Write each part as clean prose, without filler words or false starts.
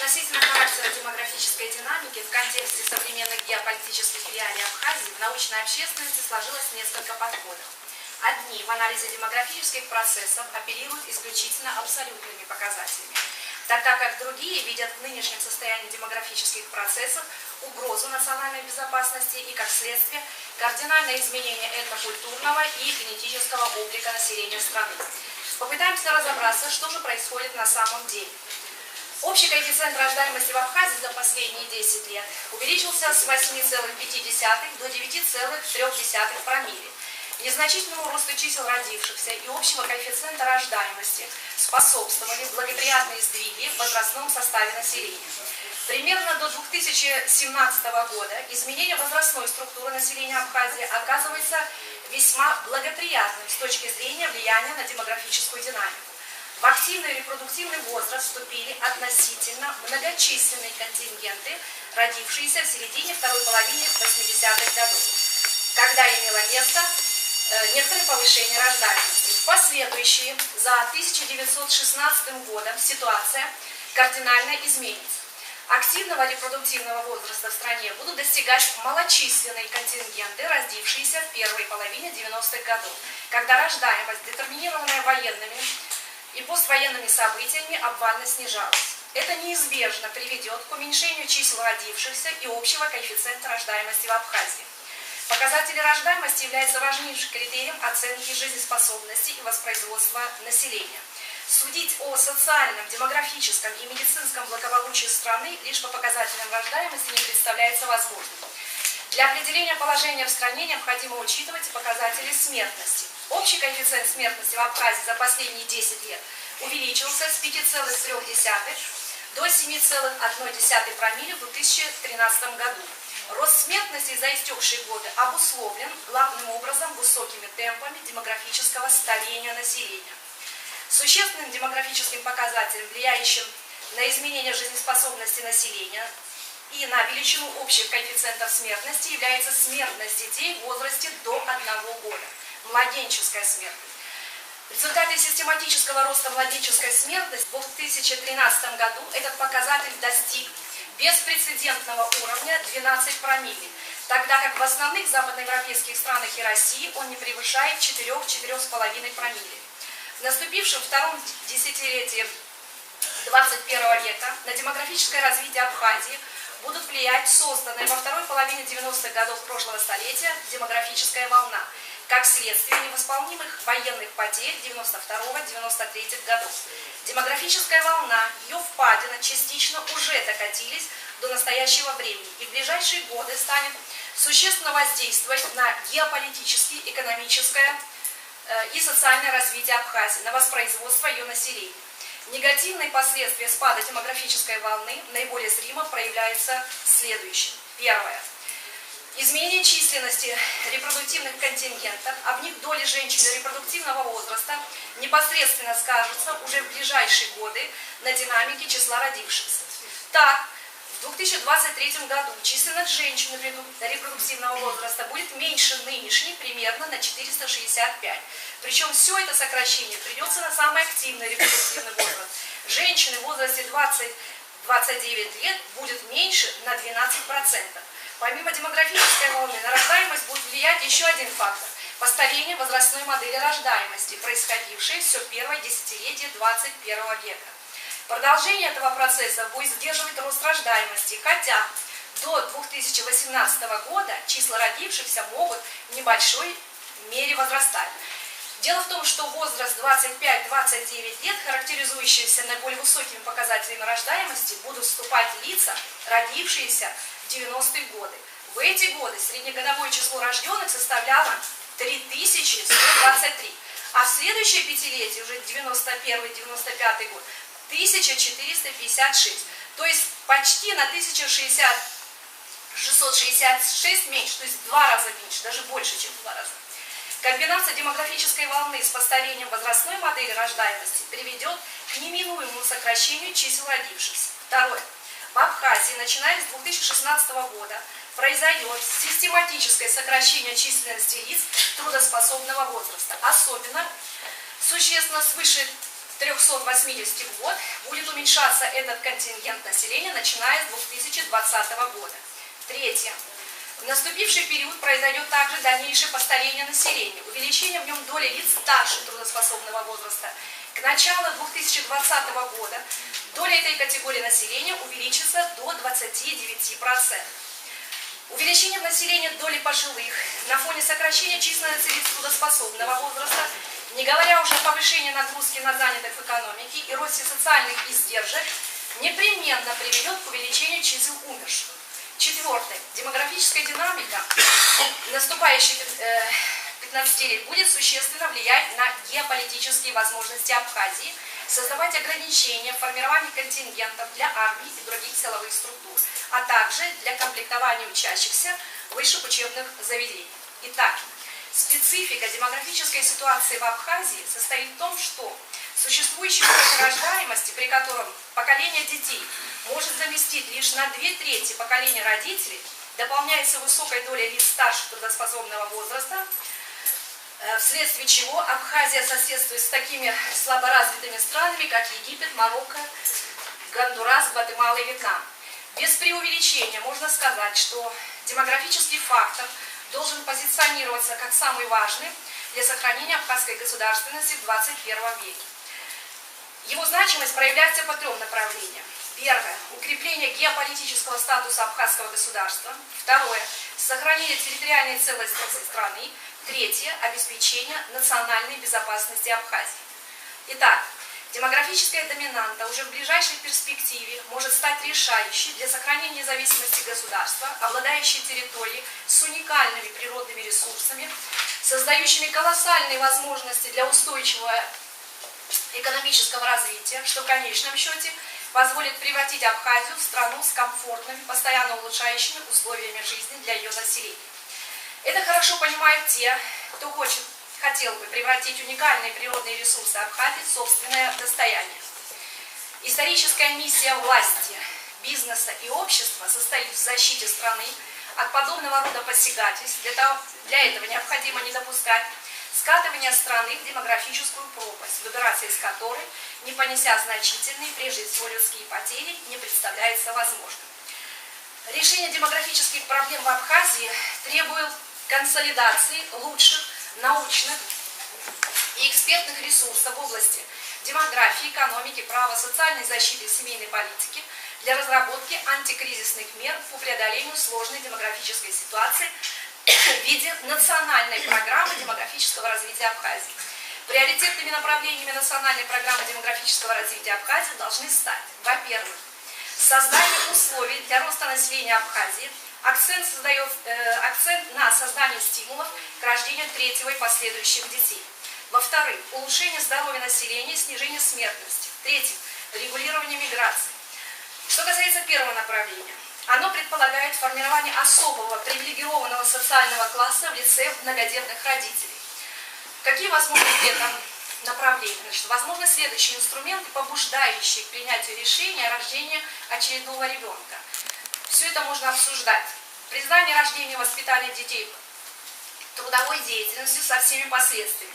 Относительно характера демографической динамики в контексте современных геополитических реалий Абхазии в научной общественности сложилось несколько подходов. Одни в анализе демографических процессов апеллируют исключительно абсолютными показателями, тогда как другие видят в нынешнем состоянии демографических процессов угрозу национальной безопасности и, как следствие, кардинальное изменение этнокультурного и генетического облика населения страны. Попытаемся разобраться, что же происходит на самом деле. Общий коэффициент рождаемости в Абхазии за последние 10 лет увеличился с 8,5 до 9,3 промилле. Незначительному росту чисел родившихся и общего коэффициента рождаемости способствовали благоприятные сдвиги в возрастном составе населения. Примерно до 2017 года изменение возрастной структуры населения Абхазии оказывается весьма благоприятным с точки зрения влияния на демографическую динамику. В активный репродуктивный возраст вступили относительно многочисленные контингенты, родившиеся в середине второй половины 80-х годов, когда имело место некоторое повышение рождаемости. В последующие за 1916 годом ситуация кардинально изменится. Активного репродуктивного возраста в стране будут достигать малочисленные контингенты, родившиеся в первой половине 90-х годов, когда рождаемость, детерминированная военными и поствоенными событиями, обвально снижалась. Это неизбежно приведет к уменьшению чисел родившихся и общего коэффициента рождаемости в Абхазии. Показатели рождаемости являются важнейшим критерием оценки жизнеспособности и воспроизводства населения. Судить о социальном, демографическом и медицинском благополучии страны лишь по показателям рождаемости не представляется возможным. Для определения положения в стране необходимо учитывать и показатели смертности. Общий коэффициент смертности в Абхазии за последние 10 лет увеличился с 5,3 до 7,1 промилле в 2013 году. Рост смертности за истекшие годы обусловлен главным образом высокими темпами демографического старения населения. Существенным демографическим показателем, влияющим на изменение жизнеспособности населения и на величину общих коэффициентов смертности, является смертность детей в возрасте до 1 года, младенческая смертность. В результате систематического роста младенческой смертности в 2013 году этот показатель достиг беспрецедентного уровня 12 промилле, тогда как в основных западноевропейских странах и России он не превышает 4–4,5 промилле. В наступившем втором десятилетии 21 века на демографическое развитие Абхазии будут влиять созданная во второй половине 90-х годов прошлого столетия демографическая волна, как следствие невосполнимых военных потерь 92–93 годов. Демографическая волна, ее впадина частично уже докатились до настоящего времени и в ближайшие годы станет существенно воздействовать на геополитическое, экономическое и социальное развитие Абхазии, на воспроизводство ее населения. Негативные последствия спада демографической волны наиболее зримо проявляются следующим. Первое. Изменение численности репродуктивных контингентов, а в них доли женщин репродуктивного возраста непосредственно скажутся уже в ближайшие годы на динамике числа родившихся. Так, в 2023 году численность женщин репродуктивного возраста будет меньше нынешней примерно на 465. Причем все это сокращение придется на самый активный репродуктивный возраст. Женщины в возрасте 20–29 лет будет меньше на 12%. Помимо демографической волны, на рождаемость будет влиять еще один фактор – постарение возрастной модели рождаемости, происходившее все первое десятилетие 21 века. Продолжение этого процесса будет сдерживать рост рождаемости, хотя до 2018 года числа родившихся могут в небольшой мере возрастать. Дело в том, что возраст 25–29 лет, характеризующийся наиболее высокими показателями рождаемости, будут вступать лица, родившиеся в 90-е годы. В эти годы среднегодовое число рожденных составляло 3123, а в следующее пятилетие, уже 91–95 год, 1456, то есть почти на 1666 меньше, то есть в 2 раза меньше, даже больше, чем в 2 раза. Комбинация демографической волны с постарением возрастной модели рождаемости приведет к неминуемому сокращению чисел родившихся. Второе. В Абхазии, начиная с 2016 года, произойдет систематическое сокращение численности лиц трудоспособного возраста. Особенно существенно свыше 380 в год, будет уменьшаться этот контингент населения, начиная с 2020 года. Третье. В наступивший период произойдет также дальнейшее постарение населения, увеличение в нем доли лиц старше трудоспособного возраста. К началу 2020 года доля этой категории населения увеличится до 29%. Увеличение в населении доли пожилых на фоне сокращения численности лиц трудоспособного возраста, не говоря уже о повышении нагрузки на занятых в экономике и росте социальных издержек, непременно приведет к увеличению чисел умерших. Четвертое. Демографическая динамика наступающих 15 лет будет существенно влиять на геополитические возможности Абхазии, создавать ограничения в формировании контингентов для армии и других силовых структур, а также для комплектования учащихся высших учебных заведений. Итак, специфика демографической ситуации в Абхазии состоит в том, что существующий уровень рождаемости, при котором поколение детей может заместить лишь на 2/3 поколения родителей, дополняется высокой долей лиц старше трудоспособного возраста, вследствие чего Абхазия соседствует с такими слаборазвитыми странами, как Египет, Марокко, Гондурас, Гватемала и Вьетнам. Без преувеличения можно сказать, что демографический фактор должен позиционироваться как самый важный для сохранения абхазской государственности в 21 веке. Его значимость проявляется по 3 направлениям. Первое. Укрепление геополитического статуса абхазского государства. Второе. Сохранение территориальной целостности страны. Третье. Обеспечение национальной безопасности Абхазии. Итак, демографическая доминанта уже в ближайшей перспективе может стать решающей для сохранения независимости государства, обладающей территорией с уникальными природными ресурсами, создающими колоссальные возможности для устойчивого экономического развития, что в конечном счете позволит превратить Абхазию в страну с комфортными, постоянно улучшающими условиями жизни для ее населения. Это хорошо понимают те, кто хотел бы превратить уникальные природные ресурсы Абхазии в собственное достояние. Историческая миссия власти, бизнеса и общества состоит в защите страны от подобного рода посягательств. Для этого необходимо не допускать скатывания страны в демографическую пропасть, выбираться из которой, не понеся значительные, прежде всего людские потери, не представляется возможным. Решение демографических проблем в Абхазии требует консолидации лучших научных и экспертных ресурсов в области демографии, экономики, права, социальной защиты и семейной политики для разработки антикризисных мер по преодолению сложной демографической ситуации в виде национальной программы демографического развития Абхазии. Приоритетными направлениями национальной программы демографического развития Абхазии должны стать, во-первых, создание условий для роста населения Абхазии, акцент на создание стимулов к рождению третьего и последующих детей. Во-вторых, улучшение здоровья населения и снижение смертности. В-третьих, регулирование миграции. Что касается первого направления, оно предполагает формирование особого привилегированного социального класса в лице многодетных родителей. Какие возможности это направления? Значит, возможны следующие инструменты, побуждающие к принятию решения о рождении очередного ребенка. Все это можно обсуждать. Признание рождения и воспитания детей трудовой деятельностью со всеми последствиями.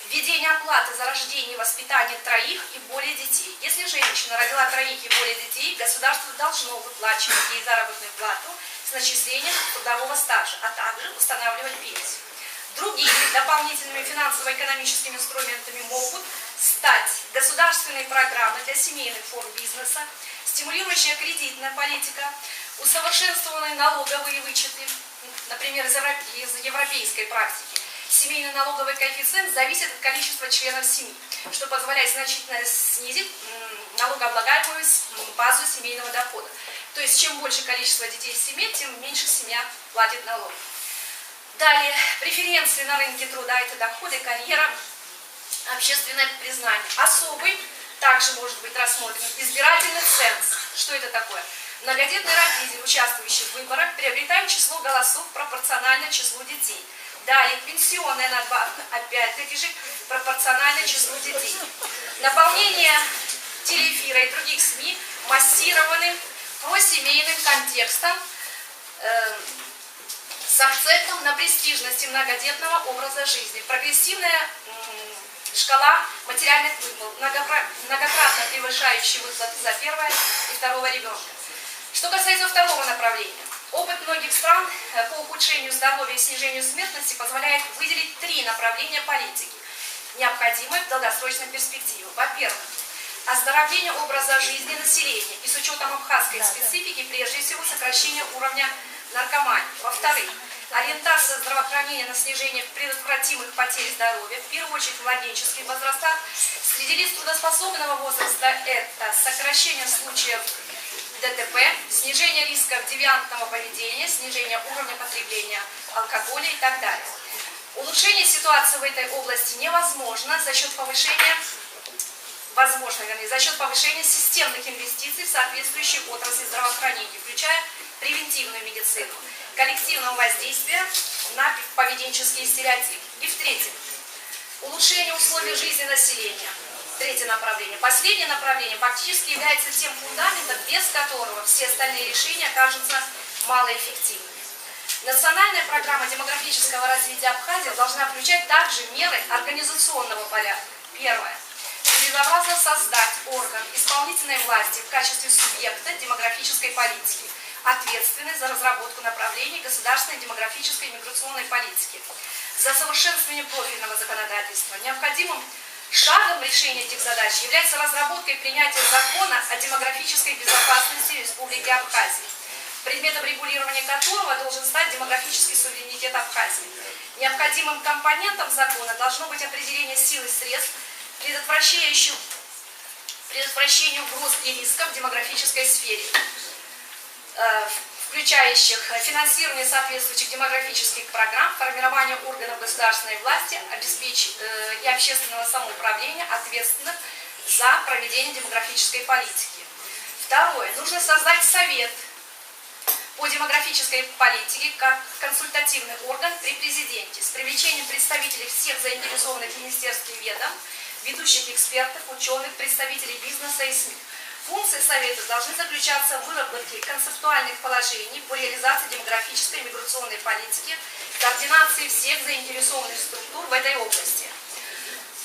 Введение оплаты за рождение и воспитание 3 и более детей. Если женщина родила 3 и более детей, государство должно выплачивать ей заработную плату с начислением трудового стажа, а также устанавливать пенсию. Другими дополнительными финансово-экономическими инструментами могут стать государственные программы для семейных форм бизнеса, стимулирующая кредитная политика, усовершенствованные налоговые вычеты, например, из европейской практики. Семейный налоговый коэффициент зависит от количества членов семьи, что позволяет значительно снизить налогооблагаемую базу семейного дохода. То есть, чем больше количество детей в семье, тем меньше семья платит налог. Далее, преференции на рынке труда – это доходы, карьера, общественное признание. Особый также может быть рассмотрен избирательный ценз. Что это такое? Многодетные родители, участвующие в выборах, приобретают число голосов пропорционально числу детей. Далее, пенсионная надбавка, опять-таки же, пропорционально числу детей. Наполнение телеэфира и других СМИ массированным просемейным контекстом с акцентом на престижности многодетного образа жизни. Прогрессивная шкала материальных выплат, многократно превышающая выплаты за первого и второго ребенка. Что касается второго направления, опыт многих стран по ухудшению здоровья и снижению смертности позволяет выделить 3 направления политики, необходимые в долгосрочной перспективе. Во-первых, оздоровление образа жизни населения и с учетом абхазской специфики, прежде всего, сокращение уровня наркомании. Во-вторых, ориентация здравоохранения на снижение предотвратимых потерь здоровья, в первую очередь в младенческих возрастах. Среди лиц трудоспособного возраста это сокращение случаев ДТП, снижение рисков девиантного поведения, снижение уровня потребления алкоголя и так далее. Улучшение ситуации в этой области невозможно за счет повышения системных инвестиций в соответствующие отрасли здравоохранения, включая превентивную медицину, коллективного воздействия на поведенческие стереотипы. И в-третьих, улучшение условий жизни населения. Третье направление. Последнее направление фактически является тем фундаментом, без которого все остальные решения окажутся малоэффективными. Национальная программа демографического развития Абхазии должна включать также меры организационного порядка. Первое. Целесообразно создать орган исполнительной власти в качестве субъекта демографической политики, ответственный за разработку направлений государственной демографической и миграционной политики, за совершенствование профильного законодательства. Необходимым шагом решения этих задач является разработка и принятие закона о демографической безопасности Республики Абхазия, предметом регулирования которого должен стать демографический суверенитет Абхазии. Необходимым компонентом закона должно быть определение сил и средств, предотвращению угроз и рисков в демографической сфере, включающих финансирование соответствующих демографических программ, формирование органов государственной власти и общественного самоуправления, ответственных за проведение демографической политики. Второе. Нужно создать совет по демографической политике как консультативный орган при президенте с привлечением представителей всех заинтересованных министерств и ведомств, ведущих экспертов, ученых, представителей бизнеса и СМИ. Функции Совета должны заключаться в выработке концептуальных положений по реализации демографической и миграционной политики, координации всех заинтересованных структур в этой области.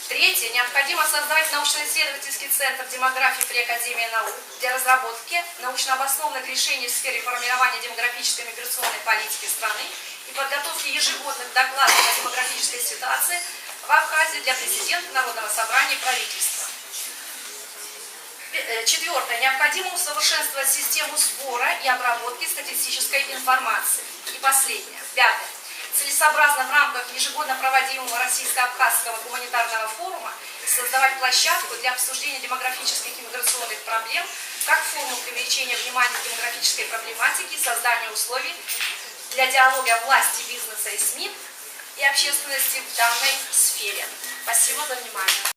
Третье. Необходимо создать научно-исследовательский центр демографии при Академии наук для разработки научно обоснованных решений в сфере формирования демографической и миграционной политики страны и подготовки ежегодных докладов о демографической ситуации в Абхазии для президента, Народного собрания и правительства. Четвертое. Необходимо усовершенствовать систему сбора и обработки статистической информации. И последнее. Пятое. Целесообразно в рамках ежегодно проводимого Российско-Абхазского гуманитарного форума создавать площадку для обсуждения демографических и миграционных проблем как форму привлечения внимания к демографической проблематике и создания условий для диалога власти, бизнеса и СМИ и общественности в данной сфере. Спасибо за внимание.